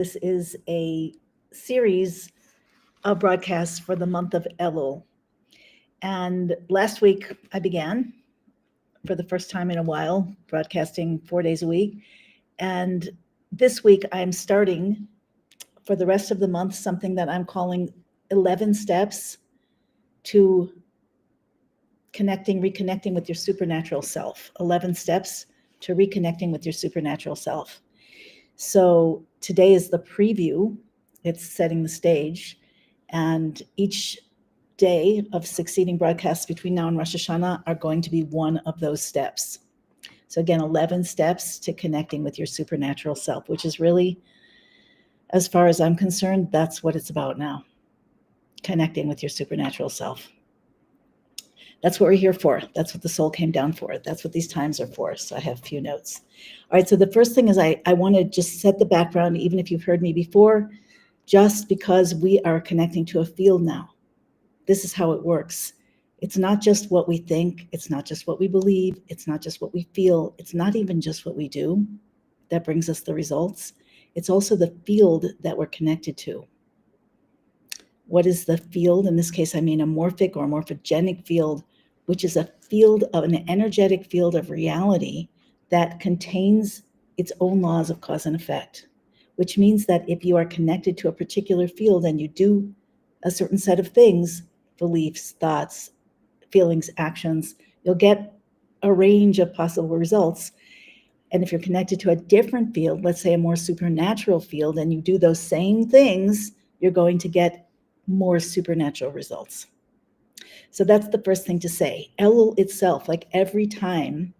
This is a series of broadcasts for the month of Elul. And last week I began for the first time in a while, broadcasting 4 days a week. And this week I'm starting for the rest of the month something that I'm calling 11 steps to reconnecting with your supernatural self. 11 steps to reconnecting with your supernatural self. So today is the preview. It's setting the stage. And each day of succeeding broadcasts between now and Rosh Hashanah are going to be one of those steps. So again, 11 steps to connecting with your supernatural self, which is really, as far as I'm concerned, that's what it's about now. Connecting with your supernatural self. That's what we're here for. That's what the soul came down for. That's what these times are for. So I have a few notes. All right, so the first thing is I want to just set the background, even if you've heard me before, just because we are connecting to a field now. This is how it works. It's not just what we think. It's not just what we believe. It's not just what we feel. It's not even just what we do that brings us the results. It's also the field that we're connected to. What is the field? In this case, I mean a morphic or morphogenic field, which is a field of an energetic field of reality that contains its own laws of cause and effect, which means that if you are connected to a particular field and you do a certain set of things, beliefs, thoughts, feelings, actions, you'll get a range of possible results. And if you're connected to a different field, let's say a more supernatural field, and you do those same things, you're going to get more supernatural results. So that's the first thing to say. Elul itself, like every time,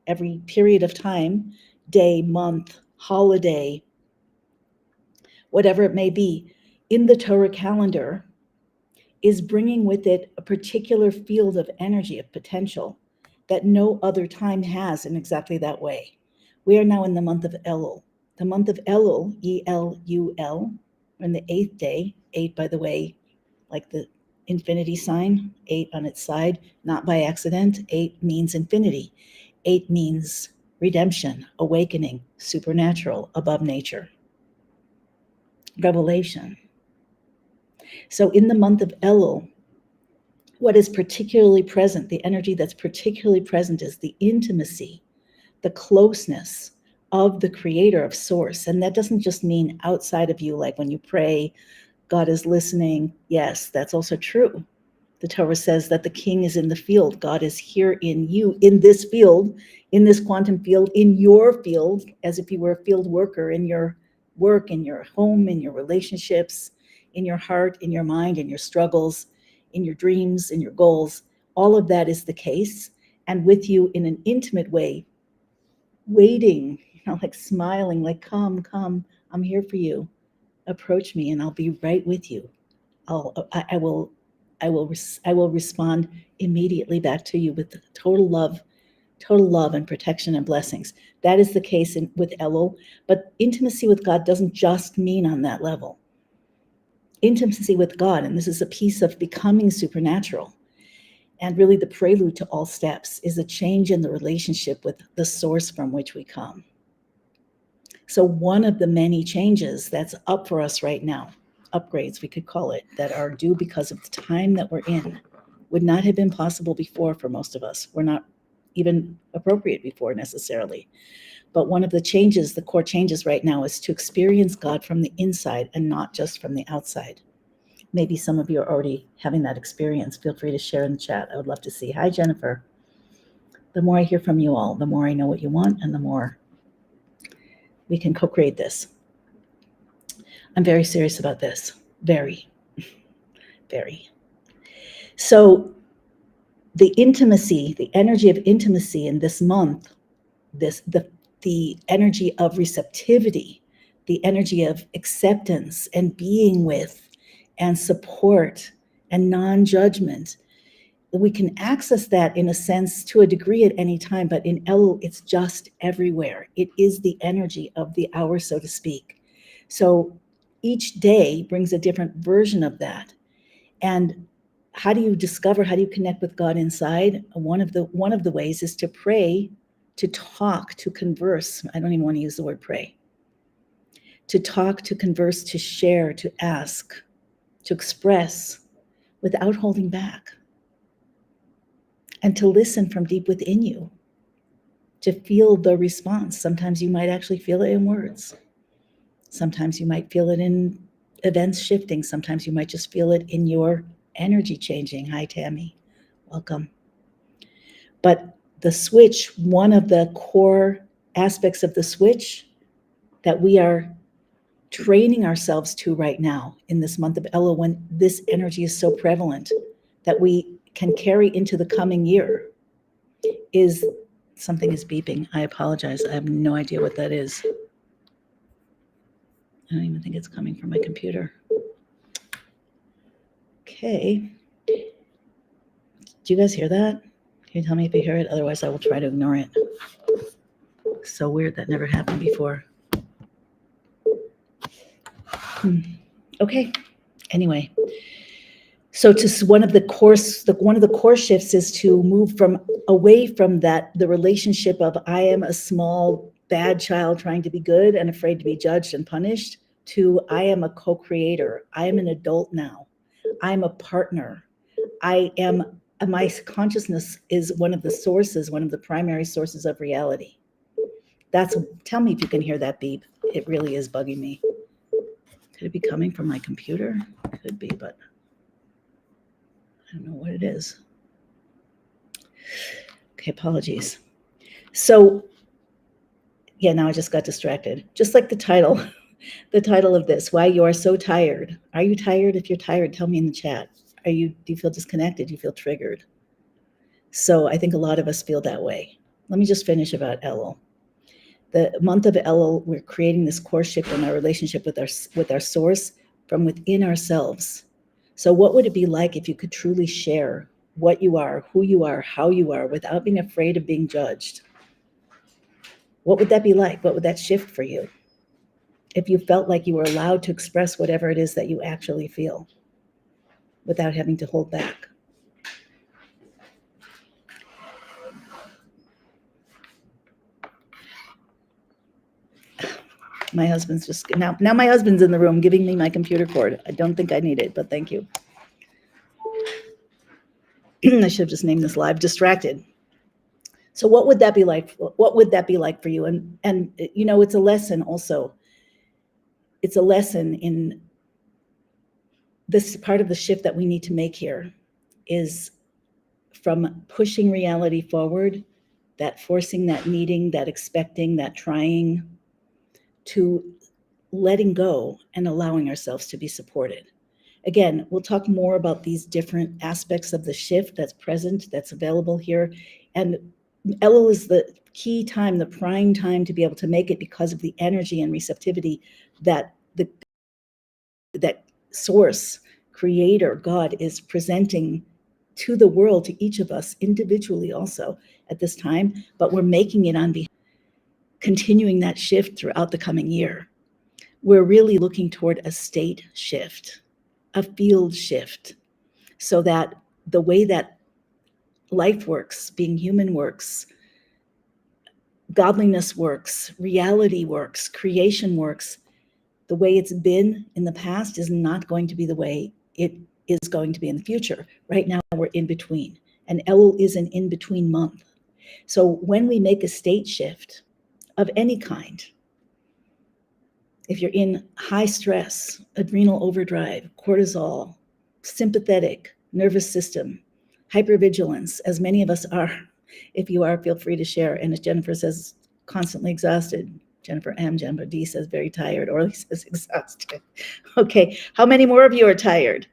every period of time, day, month, holiday, whatever it may be, in the Torah calendar, is bringing with it a particular field of energy, of potential, that no other time has in exactly that way. We are now in the month of Elul. The month of Elul, E-L-U-L, on the 8th day, 8, by the way, like the infinity sign, 8 on its side, not by accident. 8 means infinity. 8 means redemption, awakening, supernatural, above nature, revelation. So in the month of Elul, what is particularly present, the energy that's particularly present, is the intimacy, the closeness of the creator, of source. And that doesn't just mean outside of you, like when you pray, God is listening. Yes, that's also true. The Torah says that the king is in the field. God is here in you, in this field, in this quantum field, in your field, as if you were a field worker, in your work, in your home, in your relationships, in your heart, in your mind, in your struggles, in your dreams, in your goals. All of that is the case. And with you in an intimate way, waiting, like smiling, like, come, I'm here for you. Approach me and I'll be right with you. I will respond immediately back to you with total love and protection and blessings. That is the case with Elul, but intimacy with God doesn't just mean on that level. Intimacy with God, and this is a piece of becoming supernatural, and really the prelude to all steps, is a change in the relationship with the source from which we come. So one of the many changes that's up for us right now, upgrades we could call it, that are due because of the time that we're in, would not have been possible before for most of us. We're not even appropriate before necessarily. But one of the changes, the core changes right now, is to experience God from the inside and not just from the outside. Maybe some of you are already having that experience. Feel free to share in the chat. I would love to see. Hi, Jennifer. The more I hear from you all, the more I know what you want, and the more we can co-create this. I'm very serious about this. Very, very. So the intimacy, the energy of intimacy in this month, the energy of receptivity, the energy of acceptance and being with and support and non-judgment, we can access that in a sense to a degree at any time, but in Elul, it's just everywhere. It is the energy of the hour, so to speak. So each day brings a different version of that. And how do you connect with God inside? One of the ways is to pray, to talk, to converse. I don't even want to use the word pray. to talk, to converse, to share, to ask, to express without holding back, and to listen from deep within you, to feel the response. Sometimes you might actually feel it in words. Sometimes you might feel it in events shifting. Sometimes you might just feel it in your energy changing. Hi, Tammy. Welcome. But the switch, one of the core aspects of the switch that we are training ourselves to right now in this month of Elul, when this energy is so prevalent that we can carry into the coming year, is something is beeping. I apologize. I have no idea what that is. I don't even think it's coming from my computer. Okay. Do you guys hear that? Can you tell me if you hear it? Otherwise, I will try to ignore it. So weird. That never happened before. Okay. Anyway, so to one of the core shifts is to move away from the relationship of I am a small bad child trying to be good and afraid to be judged and punished, to I am a co-creator. I am an adult now. I'm a partner. My consciousness is one of the primary sources of reality. Tell me if you can hear that beep. It really is bugging me. Could it be coming from my computer? Could be, but I don't know what it is. Okay, apologies. So, yeah, now I just got distracted. Just like the title of this, Why You Are So Tired. Are you tired? If you're tired, tell me in the chat. Do you feel disconnected? Do you feel triggered? So I think a lot of us feel that way. Let me just finish about Elul. The month of Elul, we're creating this core shift in our relationship with our source from within ourselves. So what would it be like if you could truly share what you are, who you are, how you are, without being afraid of being judged? What would that be like? What would that shift for you? If you felt like you were allowed to express whatever it is that you actually feel without having to hold back. My husband's just now my husband's in the room giving me my computer cord. I don't think I need it, but thank you. I should have just named this live distracted. So what would that be like? What would that be like for you? And you know, it's a lesson also. It's a lesson in this part of the shift that we need to make here is from pushing reality forward, that forcing, that needing, that expecting, that trying, to letting go and allowing ourselves to be supported. Again, we'll talk more about these different aspects of the shift that's present, that's available here. And Elul is the key time, the prime time to be able to make it because of the energy and receptivity that that source, creator, God is presenting to the world, to each of us individually also at this time, but we're making it on behalf, continuing that shift throughout the coming year. We're really looking toward a state shift, a field shift, so that the way that life works, being human works, godliness works, reality works, creation works, the way it's been in the past is not going to be the way it is going to be in the future. Right now, we're in between, and Elul is an in-between month. So when we make a state shift of any kind, if you're in high stress, adrenal overdrive, cortisol, sympathetic, nervous system, hypervigilance, as many of us are, if you are, feel free to share. And as Jennifer says, constantly exhausted. Jennifer D says very tired. Orly says exhausted. Okay, how many more of you are tired?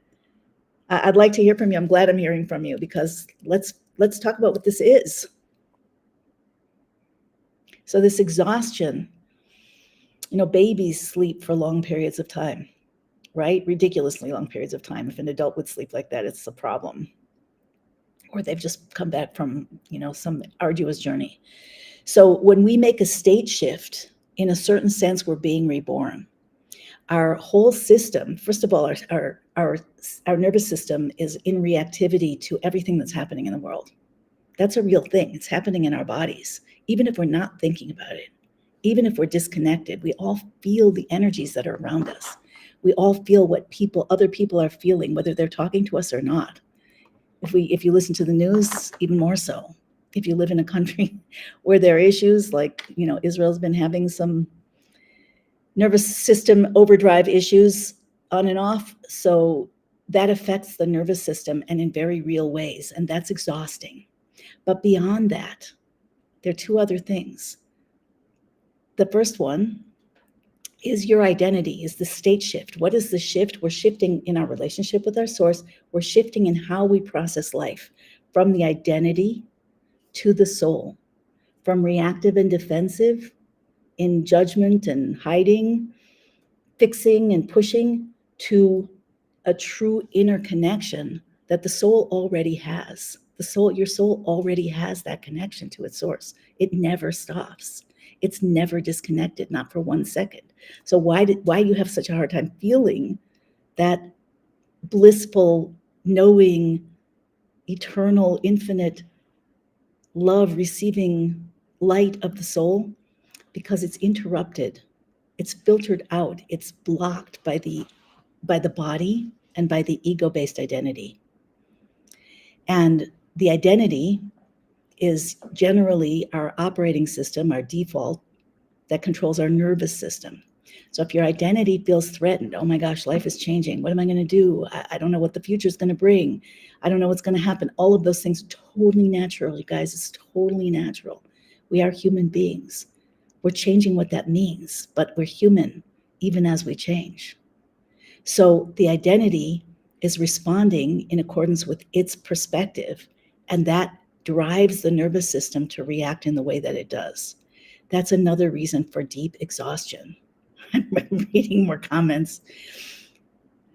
I'd like to hear from you. I'm glad I'm hearing from you, because let's talk about what this is. So this exhaustion, you know, babies sleep for long periods of time, right? Ridiculously long periods of time. If an adult would sleep like that, it's a problem. Or they've just come back from, you know, some arduous journey. So when we make a state shift, in a certain sense, we're being reborn. Our whole system, first of all, our nervous system is in reactivity to everything that's happening in the world. That's a real thing. It's happening in our bodies, even if we're not thinking about it. even if we're disconnected, we all feel the energies that are around us. We all feel what other people are feeling, whether they're talking to us or not. If you listen to the news, even more so. If you live in a country where there are issues like, Israel's been having some nervous system overdrive issues on and off. So that affects the nervous system and in very real ways. And that's exhausting. But beyond that, there are two other things. The first one is your identity, is the state shift. What is the shift? We're shifting in our relationship with our source. We're shifting in how we process life, from the identity to the soul, from reactive and defensive, in judgment and hiding, fixing and pushing, to a true inner connection that the soul already has. Your soul already has that connection to its source. It never stops. It's never disconnected, not for 1 second. So why you have such a hard time feeling that blissful, knowing, eternal, infinite love, receiving light of the soul? Because it's interrupted. It's filtered out. It's blocked by the body and by the ego-based identity. And the identity is generally our operating system, our default, that controls our nervous system. So if your identity feels threatened, oh my gosh, life is changing. What am I going to do? I don't know what the future is going to bring. I don't know what's going to happen. All of those things, totally natural, you guys. It's totally natural. We are human beings. We're changing what that means, but we're human even as we change. So the identity is responding in accordance with its perspective, and that drives the nervous system to react in the way that it does. That's another reason for deep exhaustion. I'm reading more comments.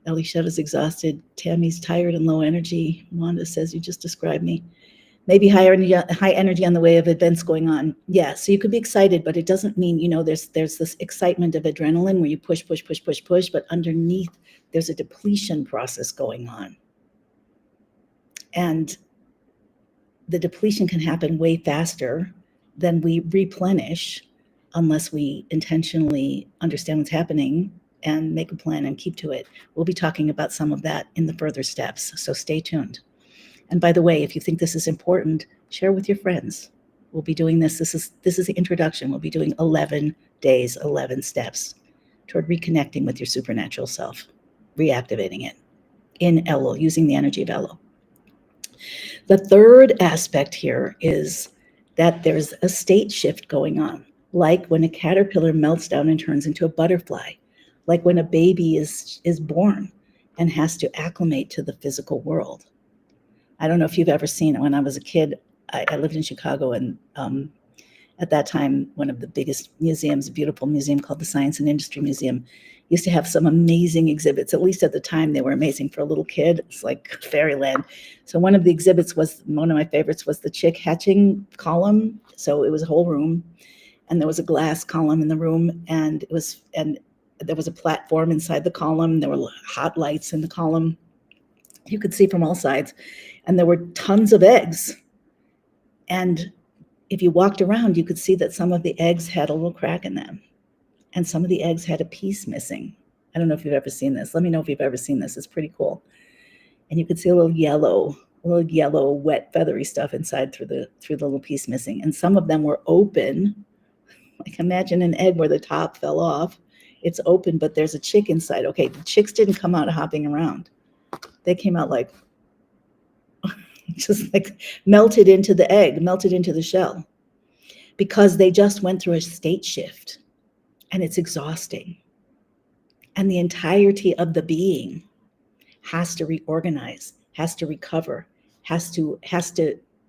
Elishetta's exhausted. Tammy's tired and low energy. Wanda says, you just described me. Maybe high energy on the way of events going on. Yeah, so you could be excited, but it doesn't mean, there's this excitement of adrenaline where you push, but underneath there's a depletion process going on. And the depletion can happen way faster than we replenish unless we intentionally understand what's happening and make a plan and keep to it. We'll be talking about some of that in the further steps, so stay tuned. And by the way, if you think this is important, share with your friends. We'll be doing this. This is the introduction. We'll be doing 11 days, 11 steps toward reconnecting with your supernatural self, reactivating it in Elul, using the energy of Elul. The third aspect here is that there's a state shift going on, like when a caterpillar melts down and turns into a butterfly, like when a baby is born and has to acclimate to the physical world. I don't know if you've ever seen it. When I was a kid, I lived in Chicago, and at that time, one of the biggest museums, a beautiful museum called the Science and Industry Museum, used to have some amazing exhibits. At least at the time, they were amazing for a little kid. It's like fairyland. So one of the exhibits one of my favorites was the chick hatching column. So it was a whole room, and there was a glass column in the room, and there was a platform inside the column. There were hot lights in the column. You could see from all sides, and there were tons of eggs. And if you walked around, you could see that some of the eggs had a little crack in them, and some of the eggs had a piece missing. I don't know if you've ever seen this. Let me know if you've ever seen this. It's pretty cool. And you could see a little yellow, wet, feathery stuff inside through the little piece missing. And some of them were open. Like imagine an egg where the top fell off. It's open, but there's a chick inside. Okay, the chicks didn't come out hopping around. They came out like, just like melted into the egg, melted into the shell, because they just went through a state shift, and it's exhausting. And the entirety of the being has to reorganize, has to recover, has to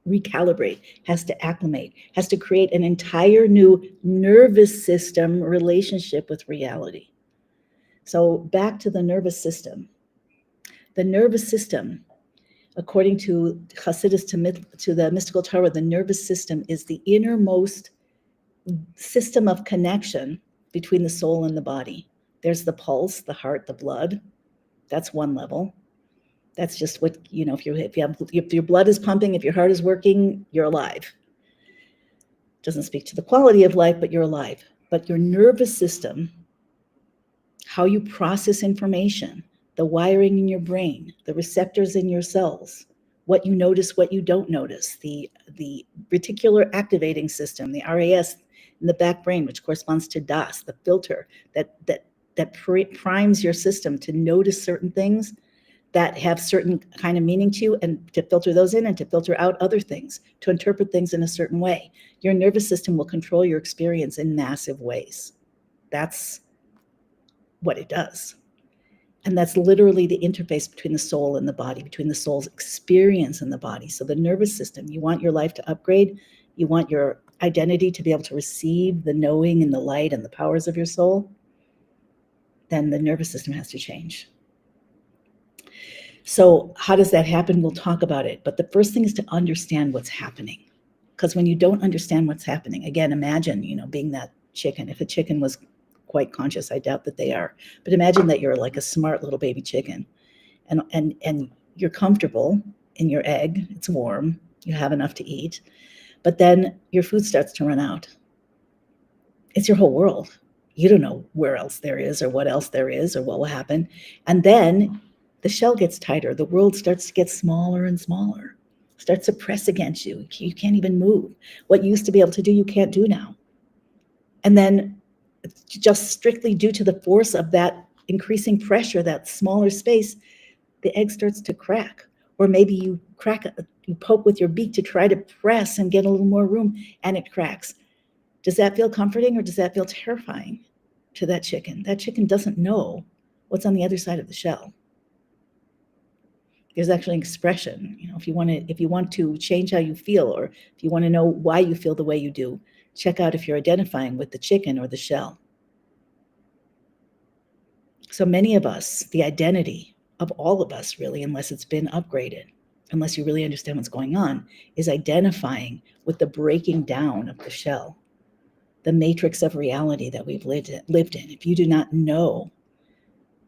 recalibrate, has to acclimate, has to create an entire new nervous system relationship with reality. So back to the nervous system. The nervous system, according to Hasidus, to the mystical Torah, the nervous system is the innermost system of connection between the soul and the body. There's the pulse, the heart, the blood. That's one level. That's just what, if your blood is pumping, if your heart is working, you're alive. Doesn't speak to the quality of life, but you're alive. But your nervous system, how you process information, the wiring in your brain, the receptors in your cells, what you notice, what you don't notice, the reticular activating system, the RAS in the back brain, which corresponds to DAS, the filter that primes your system to notice certain things that have certain kind of meaning to you, and to filter those in and to filter out other things, to interpret things in a certain way. Your nervous system will control your experience in massive ways. That's what it does. And that's literally the interface between the soul and the body, between the soul's experience and the body. So the nervous system, you want your life to upgrade, you want your identity to be able to receive the knowing and the light and the powers of your soul, then the nervous system has to change. So how does that happen? We'll talk about it. But the first thing is to understand what's happening. Because when you don't understand what's happening, again, imagine, being that chicken. If a chicken was quite conscious, I doubt that they are. But imagine that you're like a smart little baby chicken, and you're comfortable in your egg. It's warm. You have enough to eat. But then your food starts to run out. It's your whole world. You don't know where else there is or what else there is or what will happen. And then the shell gets tighter. The world starts to get smaller and smaller, starts to press against you. You can't even move. What you used to be able to do, you can't do now. And then just strictly due to the force of that increasing pressure, that smaller space, the egg starts to crack. Or maybe you poke with your beak to try to press and get a little more room, and it cracks. Does that feel comforting, or does that feel terrifying to that chicken? That chicken doesn't know what's on the other side of the shell. There's actually an expression, if you want to change how you feel, or if you want to know why you feel the way you do, check out if you're identifying with the chicken or the shell. So many of us, the identity of all of us really, unless it's been upgraded, unless you really understand what's going on, is identifying with the breaking down of the shell, the matrix of reality that we've lived in. If you do not know,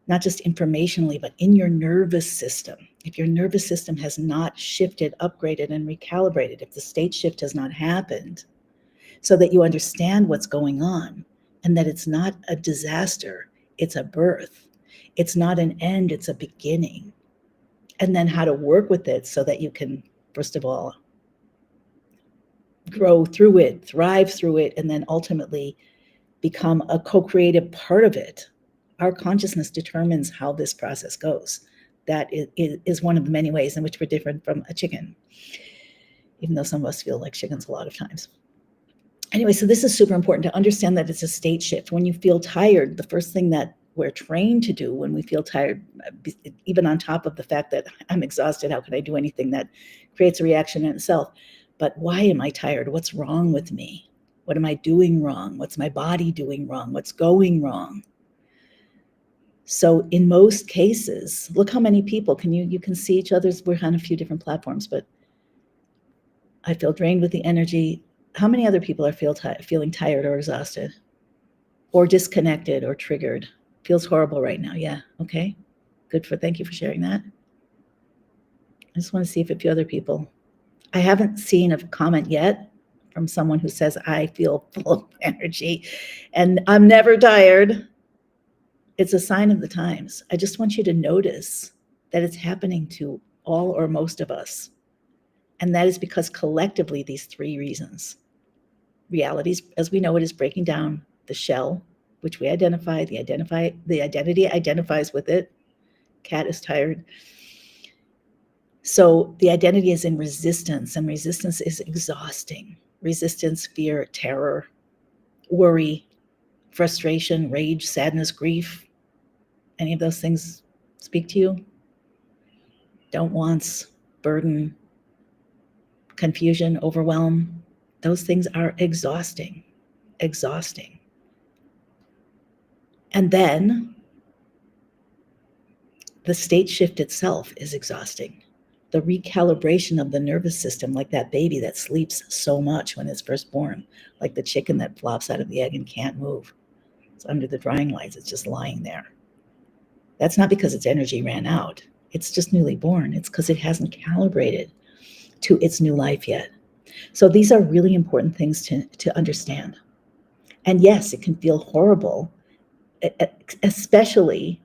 not just informationally, but in your nervous system, if your nervous system has not shifted, upgraded, and recalibrated, if the state shift has not happened, so that you understand what's going on, and that it's not a disaster, it's a birth. It's not an end, it's a beginning. And then how to work with it so that you can, first of all, grow through it, thrive through it, and then ultimately become a co-creative part of it. Our consciousness determines how this process goes. That is one of the many ways in which we're different from a chicken, even though some of us feel like chickens a lot of times. Anyway, so this is super important to understand that it's a state shift. When you feel tired, the first thing that we're trained to do when we feel tired, even on top of the fact that I'm exhausted, how can I do anything, that creates a reaction in itself. But why am I tired? What's wrong with me? What am I doing wrong? What's my body doing wrong? What's going wrong? So in most cases, look how many people you can see each other's. We're on a few different platforms, but I feel drained with the energy. How many other people are feeling tired or exhausted or disconnected or triggered? Feels horrible right now. Yeah. Okay. Thank you for sharing that. I just want to see if a few other people. I haven't seen a comment yet from someone who says, I feel full of energy and I'm never tired. It's a sign of the times. I just want you to notice that it's happening to all or most of us. And that is because collectively, these three reasons. Realities, as we know it, is breaking down the shell, which we identify. The identity identifies with it. Cat is tired. So the identity is in resistance, and resistance is exhausting. Resistance, fear, terror, worry, frustration, rage, sadness, grief. Any of those things speak to you? Don't wants, burden, confusion, overwhelm. Those things are exhausting. And then the state shift itself is exhausting. The recalibration of the nervous system, like that baby that sleeps so much when it's first born, like the chicken that flops out of the egg and can't move. It's under the drying lights. It's just lying there. That's not because its energy ran out. It's just newly born. It's because it hasn't calibrated to its new life yet. So these are really important things to understand. And yes, it can feel horrible, especially,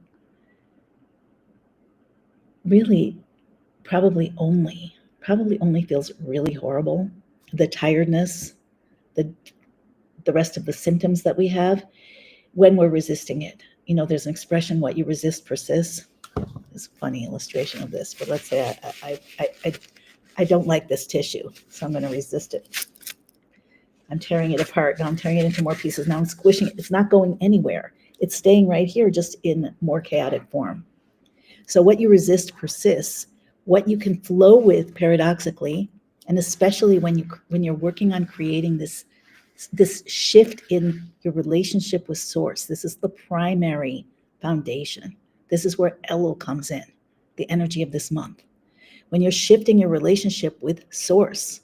really, probably only feels really horrible. The tiredness, the the rest of the symptoms that we have when we're resisting it. There's an expression, what you resist persists. It's a funny illustration of this, but let's say I don't like this tissue, so I'm going to resist it. I'm tearing it apart. Now I'm tearing it into more pieces. Now I'm squishing it. It's not going anywhere. It's staying right here, just in more chaotic form. So what you resist persists. What you can flow with, paradoxically, and especially when you're working on creating this shift in your relationship with source. This is the primary foundation. This is where Elul comes in, the energy of this month. When you're shifting your relationship with source,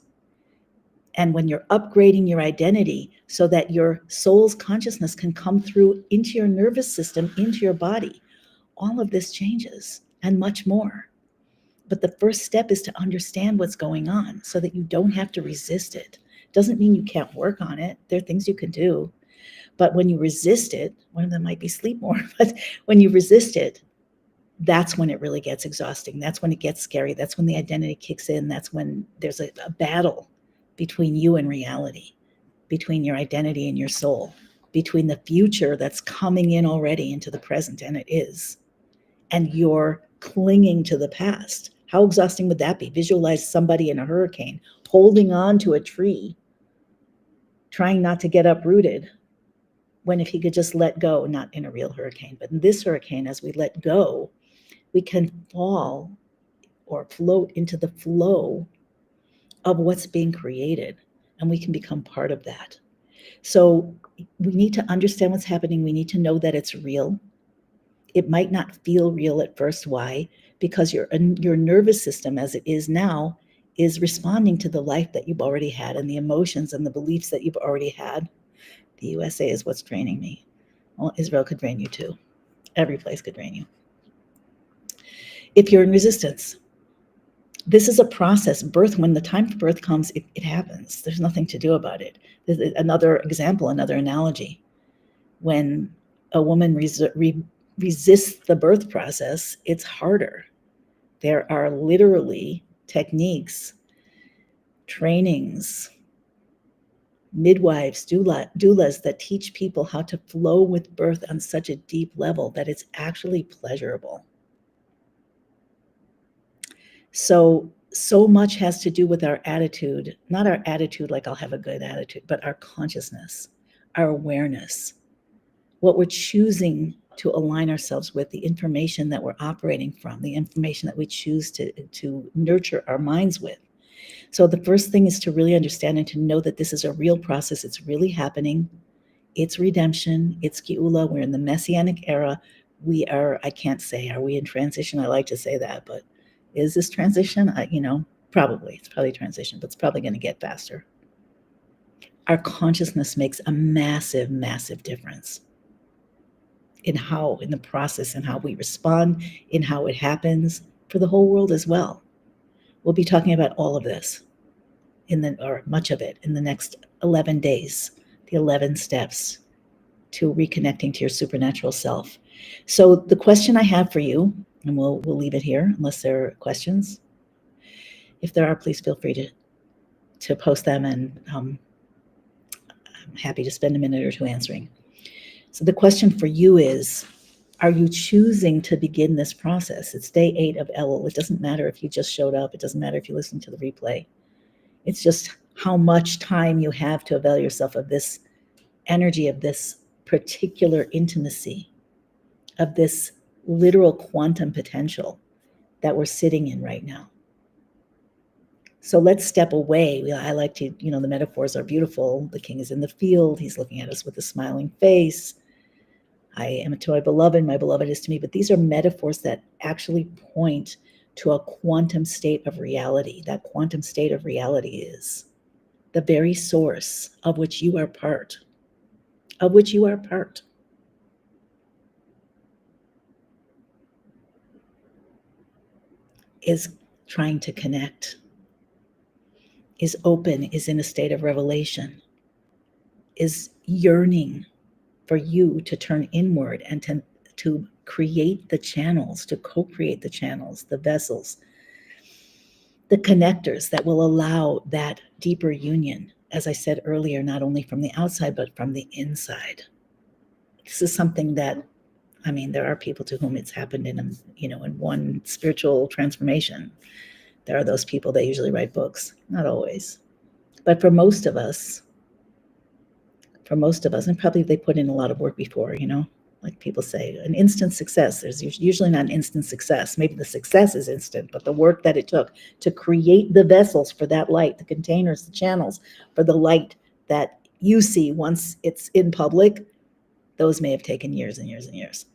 and when you're upgrading your identity so that your soul's consciousness can come through into your nervous system, into your body, all of this changes and much more. But the first step is to understand what's going on so that you don't have to resist it. Doesn't mean you can't work on it. There are things you can do. But when you resist it, one of them might be sleep more, but when you resist it, that's when it really gets exhausting. That's when it gets scary. That's when the identity kicks in. That's when there's a battle between you and reality, between your identity and your soul, between the future that's coming in already into the present, and it is, and you're clinging to the past. How exhausting would that be? Visualize somebody in a hurricane holding on to a tree, trying not to get uprooted, when if he could just let go, not in a real hurricane, but in this hurricane, as we let go, we can fall or float into the flow of what's being created, and we can become part of that. So we need to understand what's happening. We need to know that it's real. It might not feel real at first. Why? Because your nervous system, as it is now, is responding to the life that you've already had and the emotions and the beliefs that you've already had. The USA is what's draining me. Well, Israel could drain you too. Every place could drain you. If you're in resistance, this is a process. Birth, when the time for birth comes, it happens. There's nothing to do about it. There's another example, another analogy. When a woman resists the birth process, it's harder. There are literally techniques, trainings, midwives, doulas that teach people how to flow with birth on such a deep level that it's actually pleasurable. So much has to do with our attitude, not our attitude like I'll have a good attitude, but our consciousness, our awareness, what we're choosing to align ourselves with, the information that we're operating from, the information that we choose to nurture our minds with. So the first thing is to really understand and to know that this is a real process. It's really happening. It's redemption. It's Geula. We're in the Messianic era. I can't say, are we in transition? I like to say that, but is this transition? Probably. It's probably transition, but it's probably going to get faster. Our consciousness makes a massive, massive difference in the process, and how we respond, in how it happens for the whole world as well. We'll be talking about all of this or much of it in the next 11 days, the 11 steps to reconnecting to your supernatural self. So the question I have for you, and we'll leave it here unless there are questions. If there are, please feel free to post them, and I'm happy to spend a minute or two answering. So the question for you is, are you choosing to begin this process? It's day 8 of Elul. It doesn't matter if you just showed up. It doesn't matter if you listen to the replay. It's just how much time you have to avail yourself of this energy, of this particular intimacy, of this literal quantum potential that we're sitting in right now. So let's step away. I like to, the metaphors are beautiful. The king is in the field. He's looking at us with a smiling face. I am to my beloved is to me. But these are metaphors that actually point to a quantum state of reality. That quantum state of reality is the very source of which you are part, is trying to connect, is open, is in a state of revelation. is yearning for you to turn inward and to create the channels, to co-create the channels, the vessels, the connectors that will allow that deeper union, as I said earlier, not only from the outside, but from the inside. This is something that, I mean, there are people to whom it's happened in, in one spiritual transformation. There are those people that usually write books, not always. But for most of us, and probably they put in a lot of work before, like people say, an instant success. There's usually not an instant success. Maybe the success is instant, but the work that it took to create the vessels for that light, the containers, the channels for the light that you see once it's in public, those may have taken years and years and years.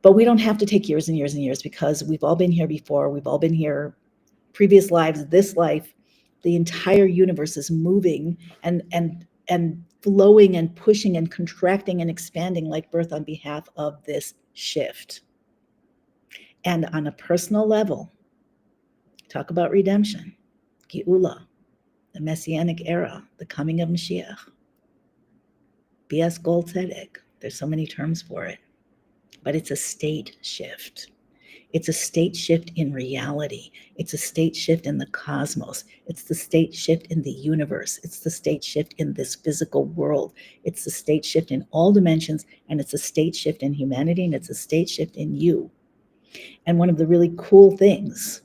But we don't have to take years and years and years, because we've all been here before. We've all been here, previous lives, this life. The entire universe is moving and flowing and pushing and contracting and expanding like birth on behalf of this shift. And on a personal level, talk about redemption, Geula, the Messianic era, the coming of Mashiach, Bias Gol Tzedek. There's so many terms for it, but it's a state shift. It's a state shift in reality. It's a state shift in the cosmos. It's the state shift in the universe. It's the state shift in this physical world. It's the state shift in all dimensions, and it's a state shift in humanity, and it's a state shift in you. And one of the really cool things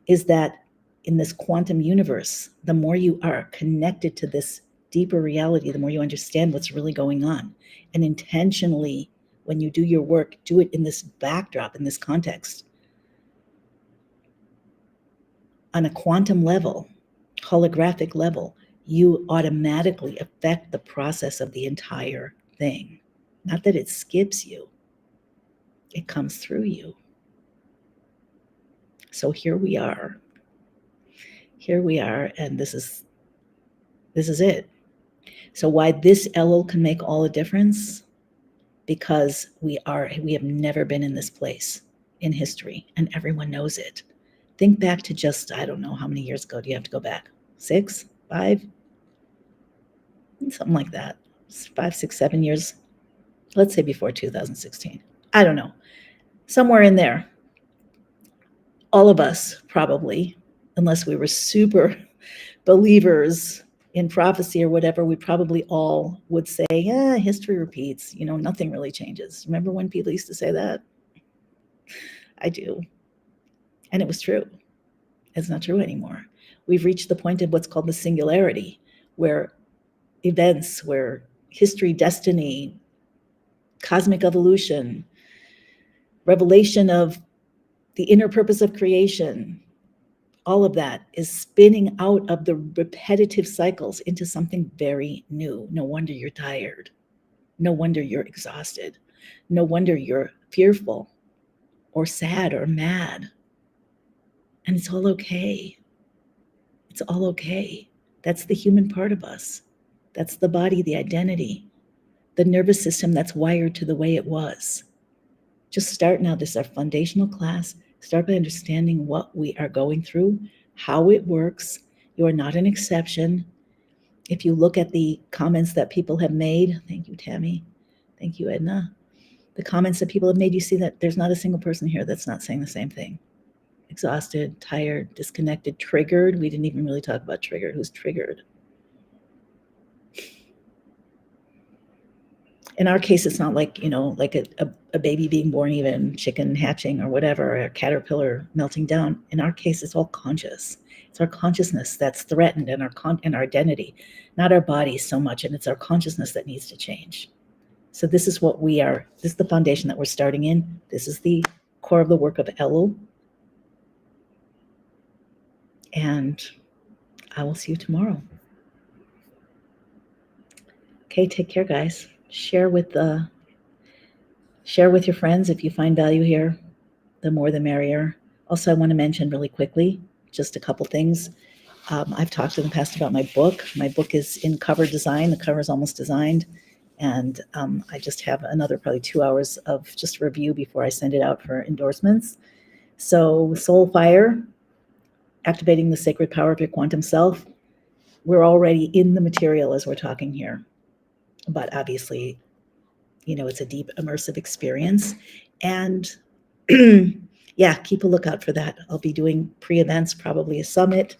is that in this quantum universe, the more you are connected to this deeper reality, the more you understand what's really going on. And intentionally, when you do your work, do it in this backdrop, in this context. On a quantum level, holographic level, you automatically affect the process of the entire thing. Not that it skips you, it comes through you. So here we are, and this is it. So why this Elul can make all the difference? Because we have never been in this place in history, and everyone knows it. Think back to just, I don't know, how many years ago do you have to go back? 6, 5? Something like that. 5, 6, 7 years. Let's say before 2016. I don't know. Somewhere in there. All of us, probably, unless we were super believers in prophecy or whatever, we probably all would say, yeah, history repeats. Nothing really changes. Remember when people used to say that? I do. And it was true. It's not true anymore. We've reached the point of what's called the singularity, where events, where history, destiny, cosmic evolution, revelation of the inner purpose of creation, all of that is spinning out of the repetitive cycles into something very new. No wonder you're tired. No wonder you're exhausted. No wonder you're fearful or sad or mad. And it's all okay. It's all okay. That's the human part of us. That's the body, the identity, the nervous system that's wired to the way it was. Just start now. This is our foundational class. Start by understanding what we are going through, how it works. You are not an exception. If you look at the comments that people have made, thank you, Tammy. Thank you, Edna. The comments that people have made, you see that there's not a single person here that's not saying the same thing. Exhausted, tired, disconnected, triggered. We didn't even really talk about triggered. Who's triggered? In our case, it's not like, like a baby being born, even chicken hatching or whatever, a caterpillar melting down. In our case, it's all conscious. It's our consciousness that's threatened, and our identity, not our bodies so much. And it's our consciousness that needs to change. So this is what we are. This is the foundation that we're starting in. This is the core of the work of Elul. And I will see you tomorrow. Okay, take care, guys. Share with your friends if you find value here. The more the merrier. Also, I want to mention really quickly just a couple things. I've talked in the past about my book. My book is in cover design. The cover is almost designed. And I just have another probably 2 hours of just review before I send it out for endorsements. So Soul Fire, activating the sacred power of your quantum self. We're already in the material as we're talking here. But obviously, it's a deep immersive experience. And yeah, keep a lookout for that. I'll be doing pre-events, probably a summit,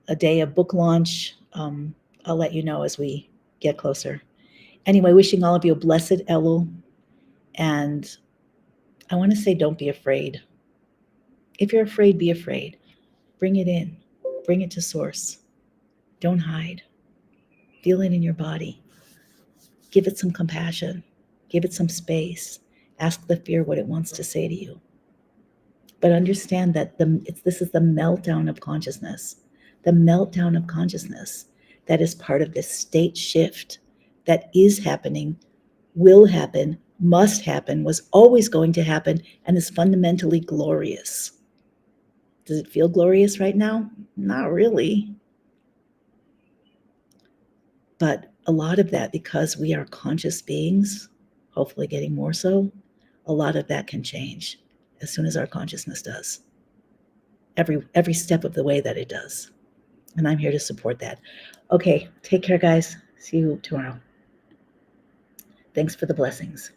a day of book launch. I'll let you know as we get closer. Anyway, wishing all of you a blessed Elul. And I want to say, don't be afraid. If you're afraid, be afraid. Bring it in. Bring it to source. Don't hide. Feel it in your body. Give it some compassion. Give it some space. Ask the fear what it wants to say to you. But understand that this is the meltdown of consciousness. The meltdown of consciousness that is part of this state shift that is happening, will happen, must happen, was always going to happen, and is fundamentally glorious. Does it feel glorious right now? Not really. But a lot of that, because we are conscious beings, hopefully getting more so, a lot of that can change as soon as our consciousness does. Every step of the way that it does. And I'm here to support that. Okay, take care, guys. See you tomorrow. Thanks for the blessings.